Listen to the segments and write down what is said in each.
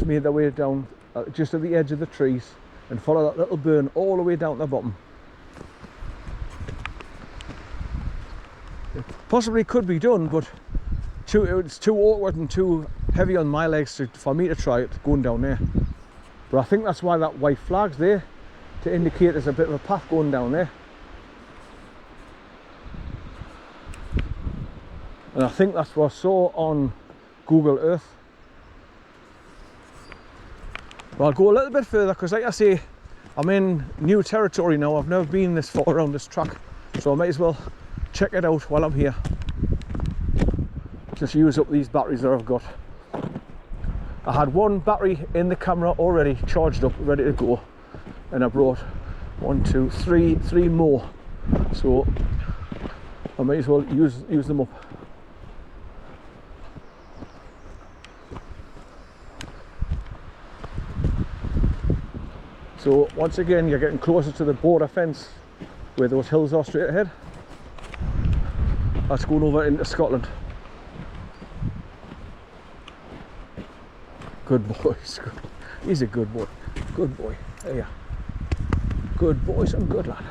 flags made their way down just at the edge of the trees and follow that little burn all the way down to the bottom. It possibly could be done, but it's too awkward and too heavy on my legs for me to try it going down there. But I think that's why that white flag's there, to indicate there's a bit of a path going down there. And I think that's what I saw on Google Earth. But I'll go a little bit further because, like I say, I'm in new territory now. I've never been this far around this track, so I might as well check it out while I'm here. Just use up these batteries that I've got. I had one battery in the camera already charged up, ready to go, and I brought 1, 2, 3 more, so I might as well use them up. So once again, you're getting closer to the border fence where those hills are straight ahead. That's going over into Scotland. Good boy. He's a good boy. Good boy. There you are. Good boy, some good lad.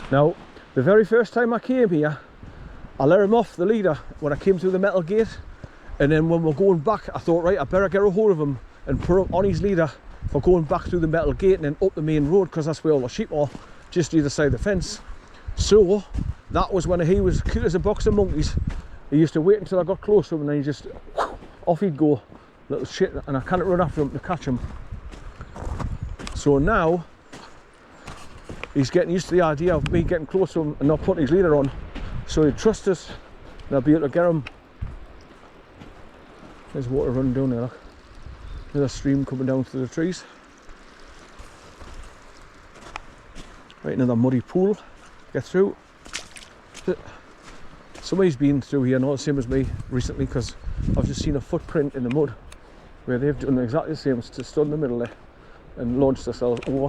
Now, the very first time I came here, I let him off the leader when I came through the metal gate. And then when we're going back, I thought, right, I better get a hold of him and put him on his leader for going back through the metal gate and then up the main road, because that's where all the sheep are, just either side of the fence. So that was when he was cute as a box of monkeys. He used to wait until I got close to him and then he just, off he'd go, little shit, and I can't run after him to catch him. So now he's getting used to the idea of me getting close to him and not putting his leader on, so he'd trust us and I'll be able to get him. There's water running down there, look. There's a stream coming down through the trees. Right, another muddy pool. Get through. Somebody's been through here, not the same as me, recently, because I've just seen a footprint in the mud where they've done exactly the same, to stood in the middle there and launched themselves over.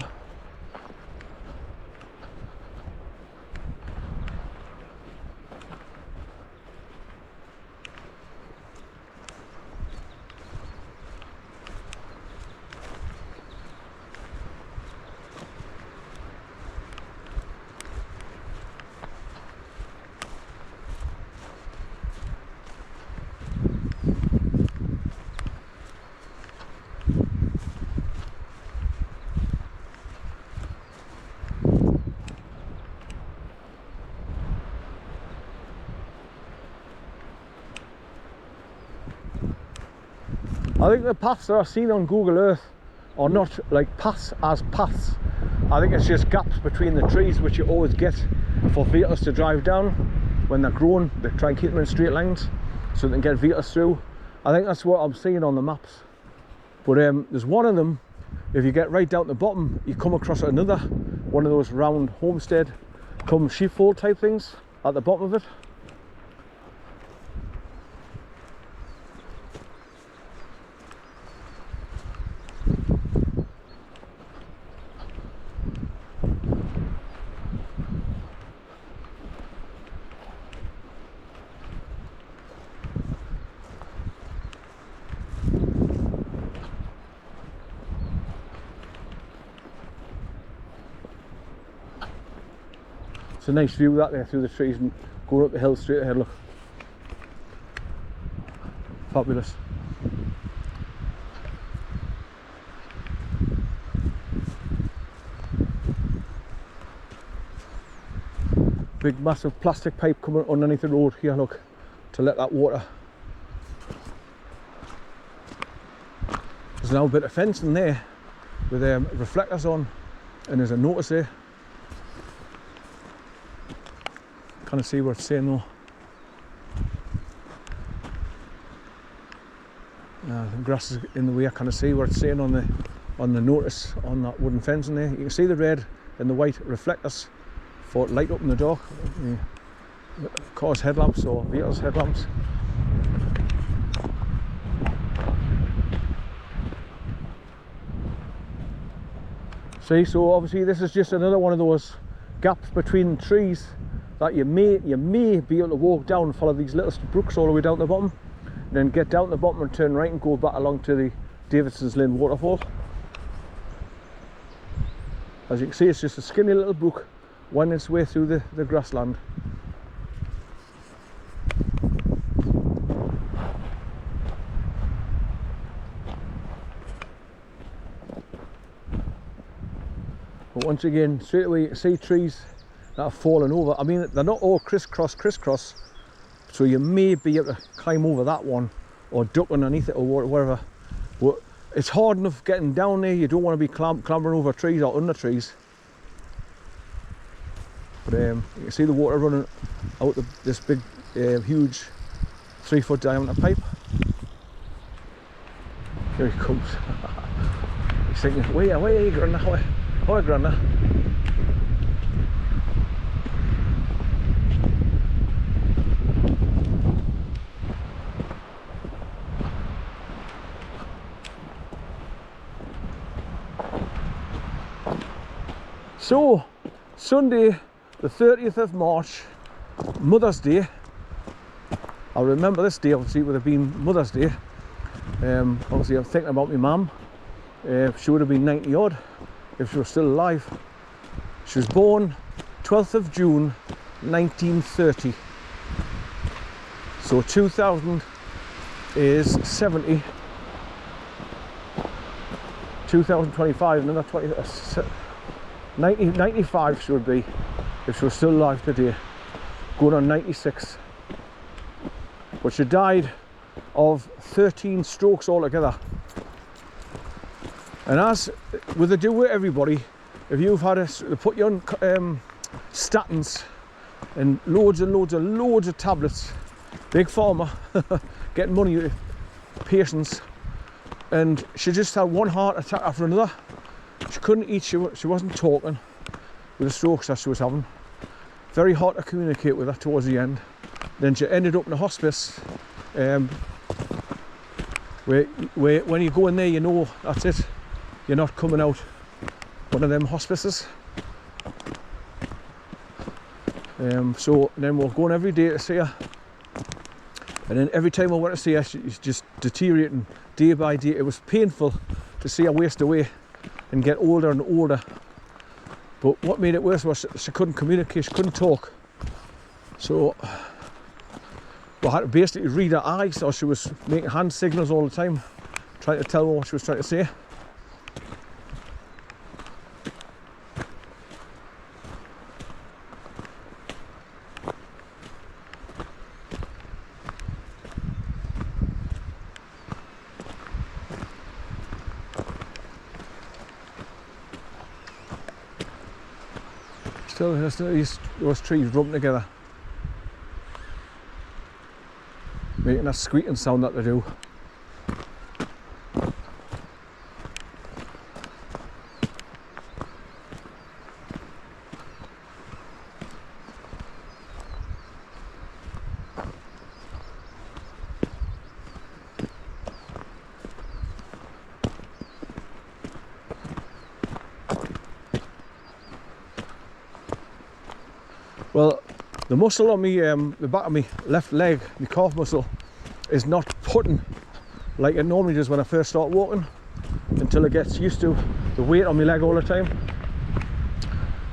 I think the paths that I've seen on Google Earth are not like paths as paths. I think it's just gaps between the trees, which you always get for vehicles to drive down. When they're grown, they try and keep them in straight lines so they can get vehicles through. I think that's what I'm seeing on the maps. But there's one of them, if you get right down to the bottom, you come across another one of those round homestead come sheepfold type things at the bottom of it. It's a nice view that there through the trees and going up the hill straight ahead, look. Fabulous. Big massive plastic pipe coming underneath the road here, look, to let that water. There's now a bit of fencing there with reflectors on, and there's a notice there. Kind of see what it's saying though. The grass is in the way. I kind of see what it's saying on the notice on that wooden fencing there. You can see the red and the white reflectors for light up in the dark. Cars' headlamps or vehicles' headlamps. See, so obviously this is just another one of those gaps between trees that you may be able to walk down and follow these little brooks all the way down to the bottom, and then get down to the bottom and turn right and go back along to the Davidson's Lynn waterfall. As you can see, it's just a skinny little brook winding its way through the grassland. But once again, straight away you can see trees that have fallen over. I mean, they're not all crisscross, so you may be able to climb over that one or duck underneath it or whatever. But it's hard enough getting down there. You don't want to be clambering over trees or under trees. But you can see the water running out this big, huge 3-foot diameter pipe. Here he comes. He's thinking, where are you, Grandma? Hi, Grandma. So, Sunday, the 30th of March, Mother's Day. I remember this day, obviously, it would have been Mother's Day. Obviously, I'm thinking about my mum. She would have been 90 odd if she was still alive. She was born 12th of June 1930. So 2000 is 70. 2025, another 20. 95 she would be if she was still alive today, going on 96. But she died of 13 strokes altogether. And as with the do with everybody, if you've had they put you on statins and loads of tablets, big pharma, getting money out of patients, and she just had one heart attack after another. She couldn't eat, she wasn't talking with the strokes that she was having. Very hard to communicate with her towards the end. Then she ended up in a hospice, where when you go in there, you know that's it. You're not coming out one of them hospices. So then we're going every day to see her. And then every time I went to see her, she's just deteriorating day by day. It was painful to see her waste away and get older and older. But what made it worse was she couldn't communicate, she couldn't talk. So we had to basically read her eyes, or she was making hand signals all the time, trying to tell her what she was trying to say. Still, those trees rubbing together, making that squeaking sound that they do. Well, the muscle on me, the back of my left leg, my calf muscle, is not putting like it normally does when I first start walking, until it gets used to the weight on my leg all the time.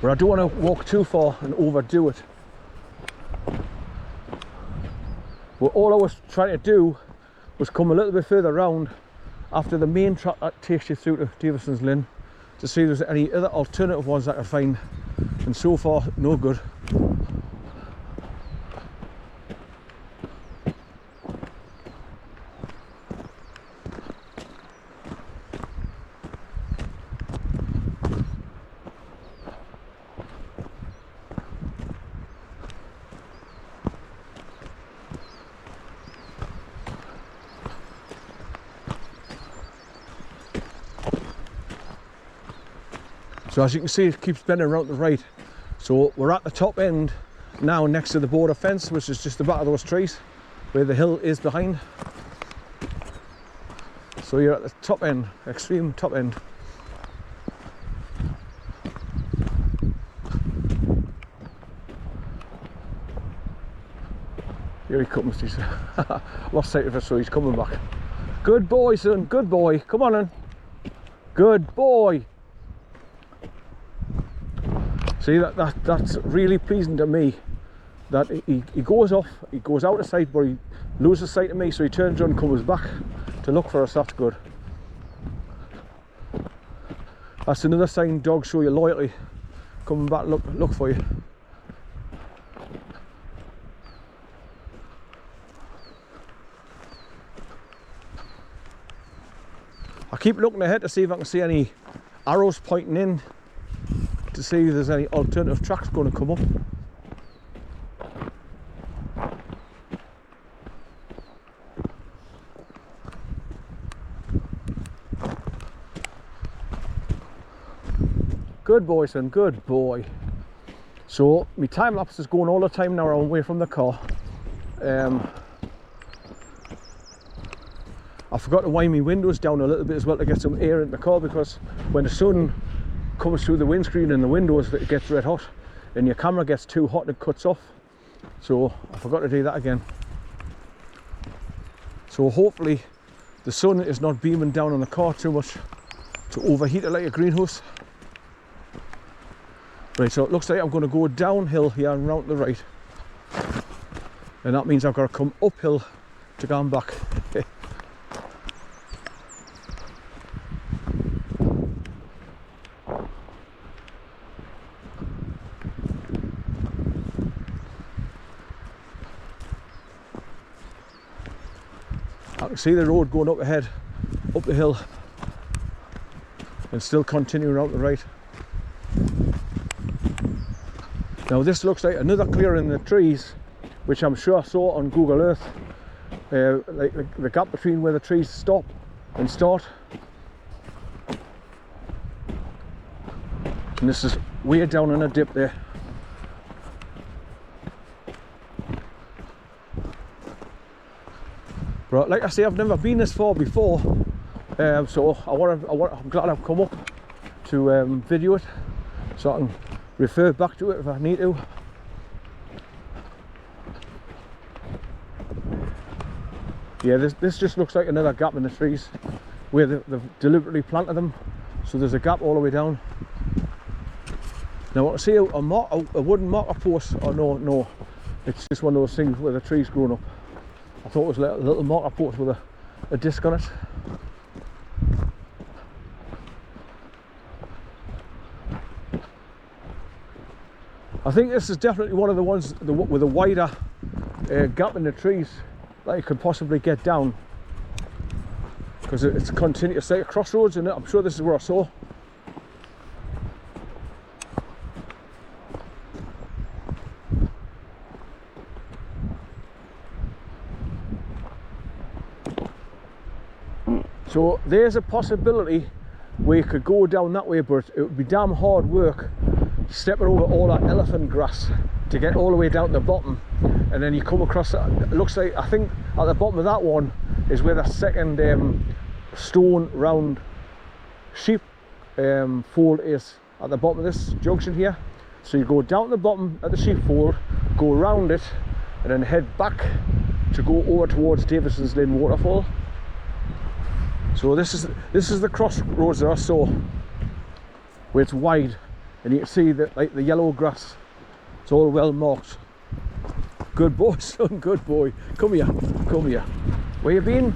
But I don't want to walk too far and overdo it. Well, all I was trying to do was come a little bit further round after the main track that takes you through to Davidson's Lynn, to see if there's any other alternative ones I could find, and so far no good. So as you can see, it keeps bending around to the right. So we're at the top end now, next to the border fence, which is just the back of those trees where the hill is behind. So you're at the top end, extreme top end. Here he comes. He's lost sight of us, so he's coming back. Good boy, son. Good boy. Come on in. Good boy. See, that's really pleasing to me. That he goes off, he goes out of sight, but he loses sight of me, so he turns around and comes back to look for us. That's good. That's another sign dogs show you loyalty, coming back look for you. I keep looking ahead to see if I can see any arrows pointing in, to see if there's any alternative tracks going to come up. Good boy, son, good boy. So my time lapse is going all the time now away from the car. I forgot to wind my windows down a little bit as well to get some air in the car, because when the sun comes through the windscreen and the windows, it gets red hot and your camera gets too hot and it cuts off. So I forgot to do that again. So hopefully the sun is not beaming down on the car too much to overheat it like a greenhouse. Right, so it looks like I'm going to go downhill here and round to the right, and that means I've got to come uphill to go back. I can see the road going up ahead, up the hill, and still continue around the right. Now this looks like another clearing in the trees, which I'm sure I saw on Google Earth, like the gap between where the trees stop and start. And this is way down in a dip there. But like I say, I've never been this far before, so I'm glad I've come up to video it, so I can refer back to it if I need to. Yeah, this just looks like another gap in the trees where they've deliberately planted them, so there's a gap all the way down. Now I see a wooden marker post. Oh no, it's just one of those things where the tree's grown up. I thought it was a little marker post with a disc on it. I think this is definitely one of the ones with a wider gap in the trees that you could possibly get down, because it's continuous, like a crossroads, and I'm sure this is where I saw. So there's a possibility where you could go down that way, but it would be damn hard work stepping over all that elephant grass to get all the way down to the bottom, and then you come across, it looks like, I think at the bottom of that one is where the second stone round sheep fold is, at the bottom of this junction here. So you go down to the bottom of the sheep fold, go around it, and then head back to go over towards Davison's Lynn waterfall. So this is the crossroads that I saw, where it's wide, and you can see that, like, the yellow grass, it's all well marked. Good boy, son, good boy. Come here, come here. Where you been?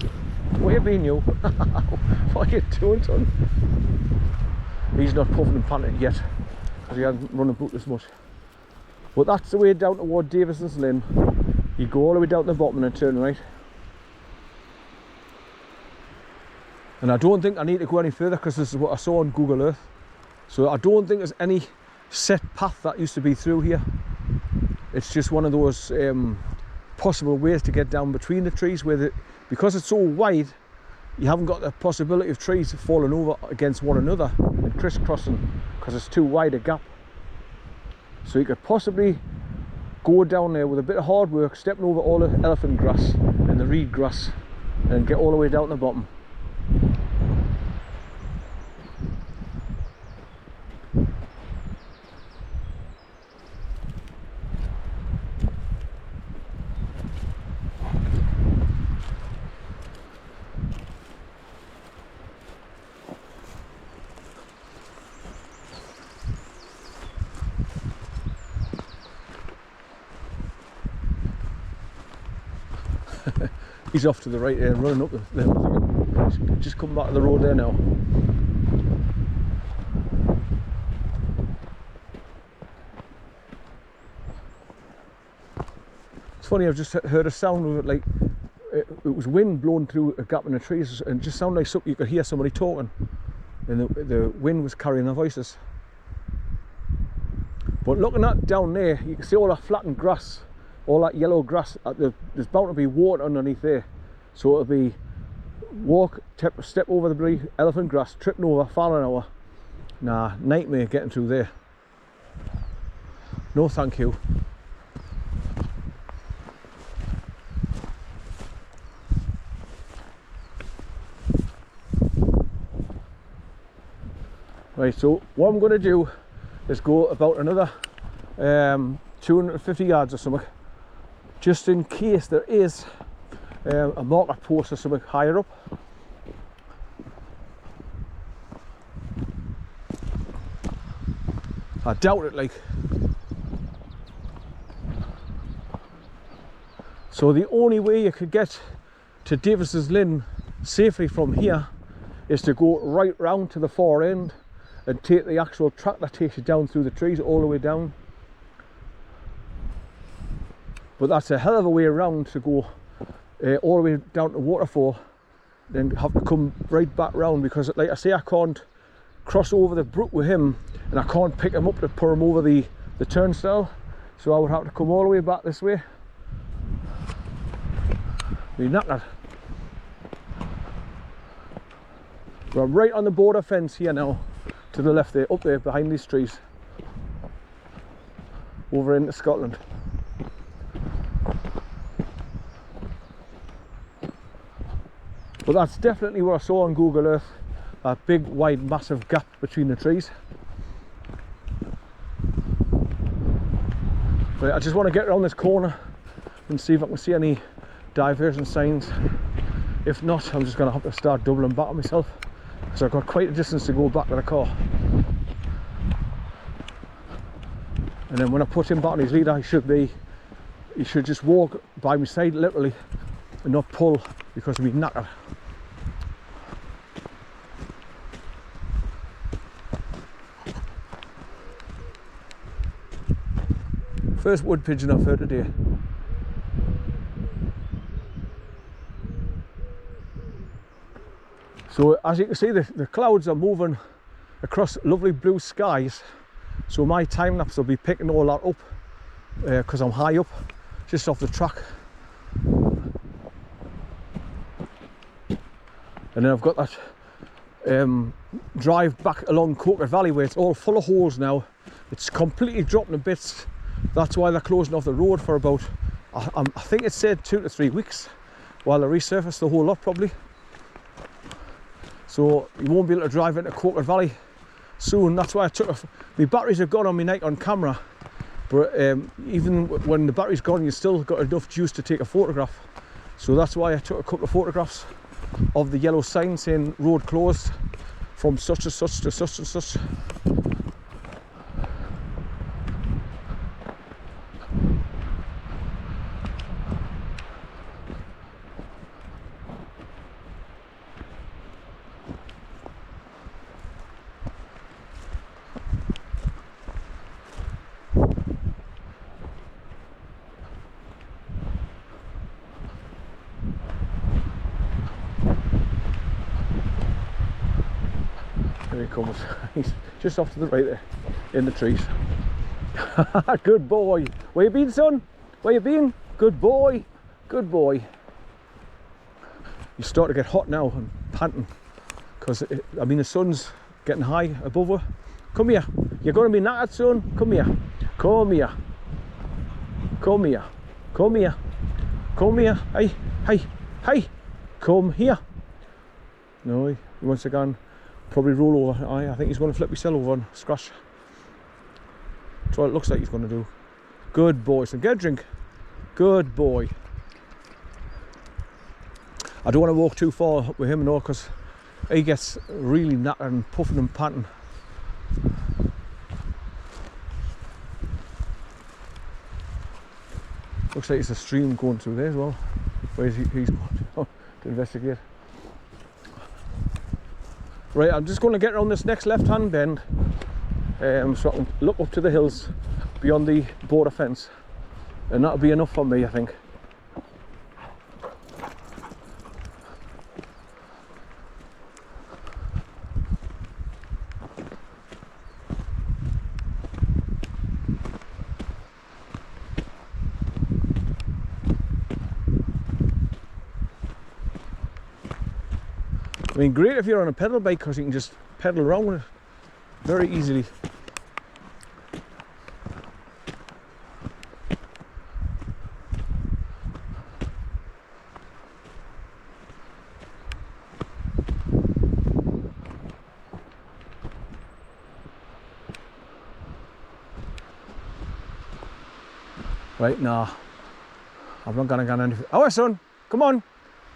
Where you been, you? What are you doing, son? He's not puffing and panting yet, because he hasn't run about as much. But that's the way down toward Davison's Lynn. You go all the way down to the bottom and then turn right. And I don't think I need to go any further, because this is what I saw on Google Earth. So I don't think there's any set path that used to be through here. It's just one of those possible ways to get down between the trees, where because it's so wide, you haven't got the possibility of trees falling over against one another and crisscrossing, because it's too wide a gap. So you could possibly go down there with a bit of hard work, stepping over all the elephant grass and the reed grass, and get all the way down to the bottom. He's off to the right there, running up the hill. Just come back to the road there now. It's funny, I've just heard a sound of it, like it was wind blowing through a gap in the trees, and it just sounded like something you could hear somebody talking, and the wind was carrying their voices. But looking at down there, you can see all that flattened grass, all that yellow grass. There's bound to be water underneath there, so it'll be step over the bloody elephant grass, tripping over, falling over. Nah, nightmare getting through there. No thank you. Right, so what I'm going to do is go about another 250 yards or something, just in case there is a marker post or something higher up. I doubt it, like. So the only way you could get to Davis's Linn safely from here is to go right round to the far end and take the actual track that takes you down through the trees all the way down. But that's a hell of a way around to go all the way down to the waterfall, then have to come right back round, because like I say, I can't cross over the brook with him, and I can't pick him up to put him over the turnstile, so I would have to come all the way back this way. Be knackered. We're right on the border fence here now, to the left there, up there behind these trees, over into Scotland. But that's definitely what I saw on Google Earth, a big wide massive gap between the trees. But I just want to get around this corner and see if I can see any diversion signs. If not, I'm just going to have to start doubling back on myself, because I've got quite a distance to go back to the car. And then when I put him back on his leader, he should just walk by my side literally and not pull, because he'll be knackered. First wood pigeon I've heard today. So as you can see, the clouds are moving across lovely blue skies, so my time lapse will be picking all that up, because I'm high up just off the track. And then I've got that drive back along Coker Valley where it's all full of holes now. It's completely dropping to bits. That's why they're closing off the road for about, I think it said 2 to 3 weeks, while they resurface the whole lot probably. So you won't be able to drive into Coker Valley soon. That's why I took my batteries are gone on my Nikon camera, but even when the battery's gone, you still got enough juice to take a photograph. So that's why I took a couple of photographs of the yellow sign saying road closed from such and such to such and such. Here he comes. He's just off to the right there, in the trees. Good boy. Where you been, son? Where you been? Good boy. Good boy. You start to get hot now and panting, because I mean the sun's getting high above her. Come here. You're going to be knackered, son. Come here. Come here. Come here. Come here. Come here. Hey. Hey. Hey. Come here. No, he wants to go and probably roll over. I think he's going to flip himself over and scratch. That's what it looks like he's going to do. Good boy. So get a drink. Good boy. I don't want to walk too far with him, no, because he gets really knackered and puffing and panting. Looks like it's a stream going through there as well. Where's he's going to investigate. Right, I'm just going to get around this next left-hand bend so I can look up to the hills beyond the border fence, and that'll be enough for me, I think. I mean, great if you're on a pedal bike because you can just pedal around with it very easily. Right, nah, I'm not gonna get anything. Oh, son, come on,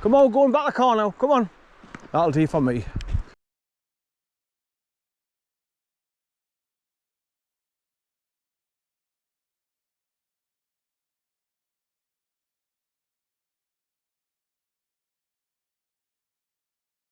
going back the car now, come on. That'll do for me.